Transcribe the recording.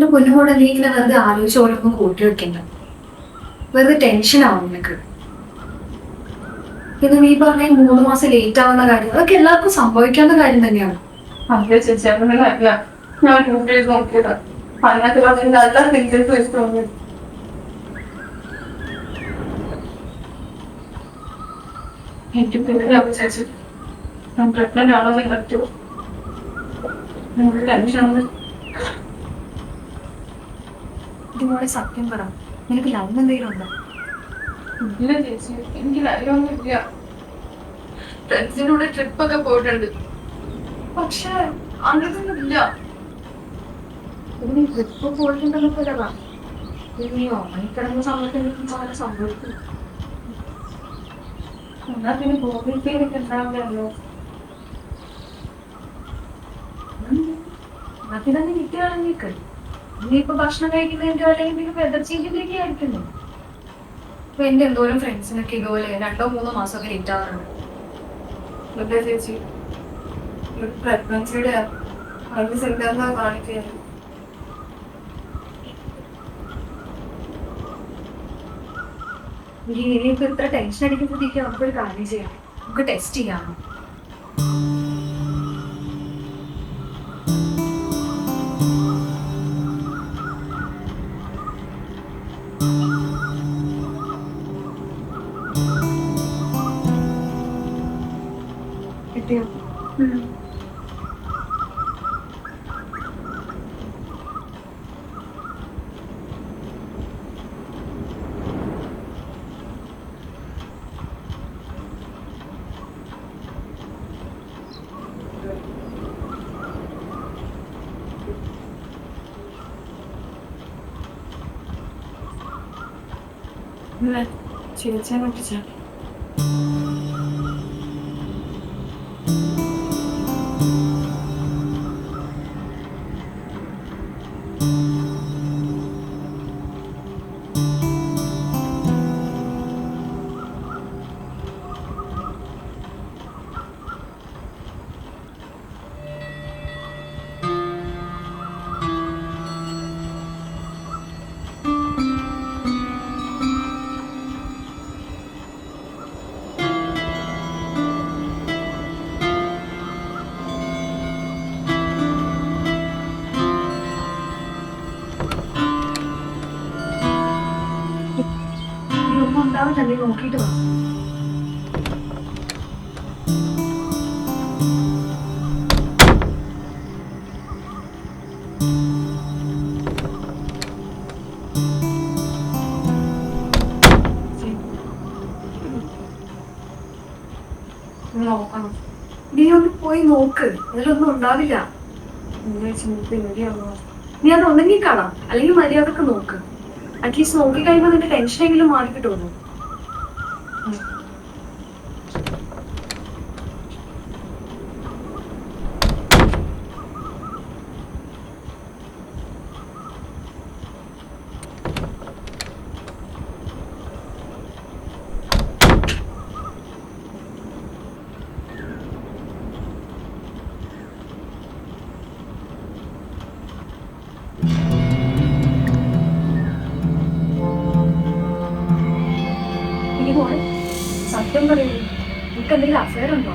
എന്റെ പൊന്നുകൂടെ നീ ഇങ്ങനെ വെറുതെ ആലോചിച്ച് ഓരോന്നും കൂട്ടി വെക്കണ്ട. വെറുതെ ടെൻഷൻ ആവും നിനക്ക്. ഇത് നീ പറഞ്ഞ 3 മാസം ലേറ്റ് ആവുന്ന കാര്യം അതൊക്കെ എല്ലാവർക്കും സംഭവിക്കാവുന്ന കാര്യം തന്നെയാണ്. അതെ ചേച്ചി, അങ്ങനെയല്ല. ഞാൻ യൂട്യൂബിൽ നോക്കിയതാ. അതിനകത്ത് പറഞ്ഞ നല്ല ഡീറ്റെയിൽസ് വെച്ച് തോന്നി. എനിക്ക് പേരാവും ചേച്ചി. ഞാൻ പ്രഗ്നന്റ് ആണെന്ന് പറ്റുമോ? ടെൻഷനാണ്. ഇതുപോലെ സത്യം പറ, നിനക്ക് ലവ് എന്തെങ്കിലും ഉണ്ടോ? ഇല്ല ചേച്ചി, എനിക്ക് ലൈവൊന്നും ഇല്ല. ഫ്രണ്ട്സിന്റെ കൂടെ ട്രിപ്പൊക്കെ പോയിട്ടുണ്ട്, പക്ഷെ അങ്ങനൊന്നും ഇല്ല. നീ ട്രിപ്പ് പോയിട്ടുണ്ടെന്നൊക്കെ പറ. നീ ഉറങ്ങിക്കിടന്ന സമയത്ത് എനിക്ക് അങ്ങനെ സംഭവിക്കും. എന്നാ പിന്നെ ബോധിപ്പിക്കാനൊക്കെ ഉണ്ടാവില്ലല്ലോ. അതിൽ തന്നെ കിട്ടുകയാണെങ്കിൽ നീ ഇപ്പൊ ഭക്ഷണം കഴിക്കുന്നതിന്റെ അല്ലെങ്കിൽ വെതർ ചേഞ്ചിന്റെയൊക്കെ ആയിരിക്കുന്നു. ഇപ്പൊ എന്റെ എന്തോരം ഫ്രണ്ട്സിനൊക്കെ ഇതുപോലെ 2-3 മാസമൊക്കെ ലേറ്റ് ആവാറുണ്ട്. അതെ ചേച്ചി, പ്രഗ്നൻസിയുടെ അതിന് സെന്ററിനാ കാണിക്കുന്നത്. ഇനിയിപ്പോ ഇത്ര ടെൻഷൻ അടിക്കുമ്പോഴത്തേക്ക് നമുക്കൊരു കാര്യം ചെയ്യാം, നമുക്ക് ടെസ്റ്റ് ചെയ്യാമോ? കിട്ടിയോ? ചേച്ചിയെ പറ്റിച്ച ഒന്നും ഉണ്ടാവില്ലല്ലേ, നോക്കിയിട്ട് വാ. നോക്കണം. നീ ഒന്ന് പോയി നോക്ക്, അതിലൊന്നും ഉണ്ടാവില്ല. പേടിയാവുക. നീ അത് ഒന്നെങ്കിൽ കാണാം, അല്ലെങ്കിൽ മര്യാദക്ക് നോക്ക്. അറ്റ്ലീസ്റ്റ് നോക്കി കഴിയുമ്പോൾ നിന്റെ ടെൻഷനെങ്കിലും മാറി കിട്ടുമല്ലോ. ഇനി പോണെ സത്യം പറയുന്നു, നിനക്ക് എന്തെങ്കിലും അഫയർ ഉണ്ടോ?